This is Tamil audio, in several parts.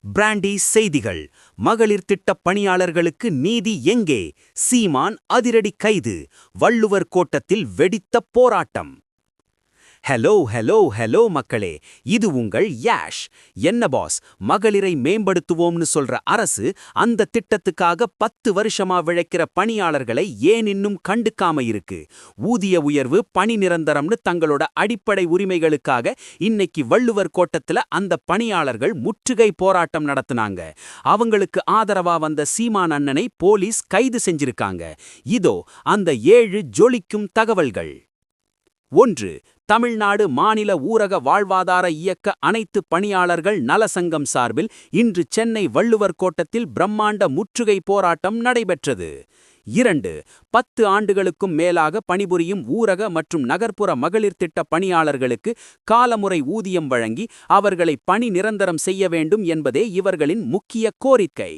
பிராண்டி செய்திகள். மகளிர் திட்டப் பணியாளர்களுக்கு நீதி எங்கே? சீமான் அதிரடி கைது. வள்ளுவர் கோட்டத்தில் வெடித்த போராட்டம். ஹலோ மக்களே, இது உங்கள் யாஷ். என்ன பாஸ், மகளிரை மேம்படுத்துவோம்னு சொல்ற அரசு அந்த திட்டத்துக்காக 10 வருஷமா விழைக்கிற பணியாளர்களை ஏன் இன்னும் கண்டுக்காம இருக்கு? ஊதிய உயர்வு, பணி நிரந்தரம்னு தங்களோட அடிப்படை உரிமைகளுக்காக இன்னைக்கு வள்ளுவர் கோட்டத்துல அந்த பணியாளர்கள் முற்றுகை போராட்டம் நடத்துனாங்க. அவங்களுக்கு ஆதரவா வந்த சீமான் அண்ணனை போலீஸ் கைது செஞ்சிருக்காங்க. இதோ அந்த 7 ஜொலிக்கும் தகவல்கள். 1. தமிழ்நாடு மாநில ஊரக வாழ்வாதார இயக்க அனைத்து பணியாளர்கள் நலசங்கம் சார்பில் இன்று சென்னை வள்ளுவர் கோட்டத்தில் பிரம்மாண்ட முற்றுகை போராட்டம் நடைபெற்றது. 2. 10 ஆண்டுகளுக்கும் மேலாக பணிபுரியும் ஊரக மற்றும் நகர்ப்புற மகளிர் திட்ட பணியாளர்களுக்கு காலமுறை ஊதியம் வழங்கி அவர்களை பணி நிரந்தரம் செய்ய வேண்டும் என்பதே இவர்களின் முக்கிய கோரிக்கை.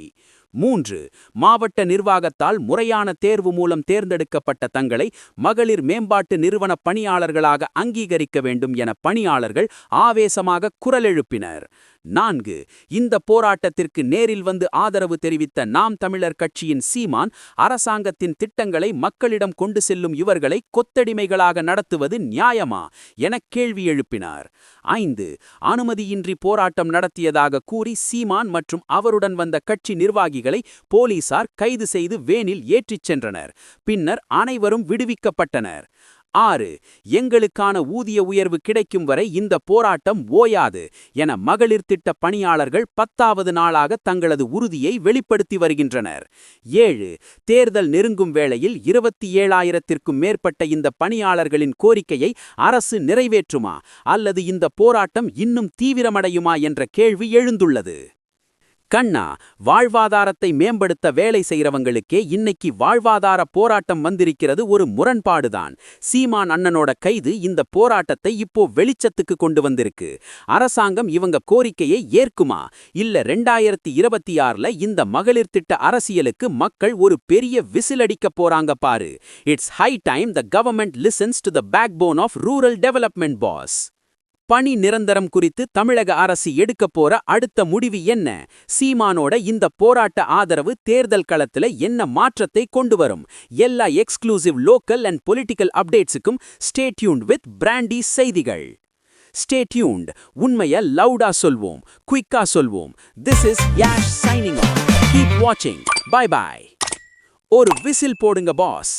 3. மாவட்ட நிர்வாகத்தால் முறையான தேர்வு மூலம் தேர்ந்தெடுக்கப்பட்ட தங்களை மகளிர் மேம்பாட்டு நிறுவன பணியாளர்களாக அங்கீகரிக்க வேண்டும் என பணியாளர்கள் ஆவேசமாக குரல் எழுப்பினர். 4. இந்த போராட்டத்திற்கு நேரில் வந்து ஆதரவு தெரிவித்த நாம் தமிழர் கட்சியின் சீமான், அரசாங்கத்தின் திட்டங்களை மக்களிடம் கொண்டு செல்லும் இவர்களை கொத்தடிமைகளாக நடத்துவது நியாயமா என கேள்வி எழுப்பினார். 5. அனுமதியின்றி போராட்டம் நடத்தியதாக கூறி சீமான் மற்றும் அவருடன் வந்த கட்சி நிர்வாகிகளை போலீசார் கைது செய்து வேனில் ஏற்றிச் சென்றனர். பின்னர் அனைவரும் விடுவிக்கப்பட்டனர். 6. எங்களுக்கான ஊதிய உயர்வு கிடைக்கும் வரை இந்த போராட்டம் ஓயாது என மகளிர் திட்ட பணியாளர்கள் 10வது நாளாக தங்களது உறுதியை வெளிப்படுத்தி வருகின்றனர். 7. தேர்தல் நெருங்கும் வேளையில் 27,000த்திற்கும் மேற்பட்ட இந்த பணியாளர்களின் கோரிக்கையை அரசு நிறைவேற்றுமா அல்லது இந்த போராட்டம் இன்னும் தீவிரமடையுமா என்ற கேள்வி எழுந்துள்ளது. கண்ணா, வாழ்வாதாரத்தை மேம்படுத்த வேலை செய்யறவங்களுக்கே இன்னைக்கு வாழ்வாதார போராட்டம் வந்திருக்கிறது. ஒரு முரண்பாடுதான். சீமான் அண்ணனோட கைது இந்த போராட்டத்தை இப்போ வெளிச்சத்துக்கு கொண்டு வந்திருக்கு. அரசாங்கம் இவங்க கோரிக்கையை ஏற்குமா இல்ல 2026ல இந்த மகளிர் திட்ட அரசியலுக்கு மக்கள் ஒரு பெரிய விசில் அடிக்க போறாங்க பாரு. It's high time the government listens to the backbone of rural development boss. பணி நிரந்தரம் குறித்து தமிழக அரசு எடுக்க போற அடுத்த முடிவு என்ன? சீமானோட இந்த போராட்ட ஆதரவு தேர்தல் களத்துல என்ன மாற்றத்தை கொண்டு வரும்? எல்லா எக்ஸ்க்ளூசிவ் லோக்கல் அண்ட் பொலிட்டிக்கல் அப்டேட்ஸுக்கும் ஸ்டே டியூன்ட் வித் பிராண்டி செய்திகள். Stay tuned. உண்மைய லவுடா சொல்வோம், குயிக்கா சொல்வோம். This is Yash signing off. Keep வாட்சிங். Bye bye. ஒரு விசில் போடுங்க பாஸ்.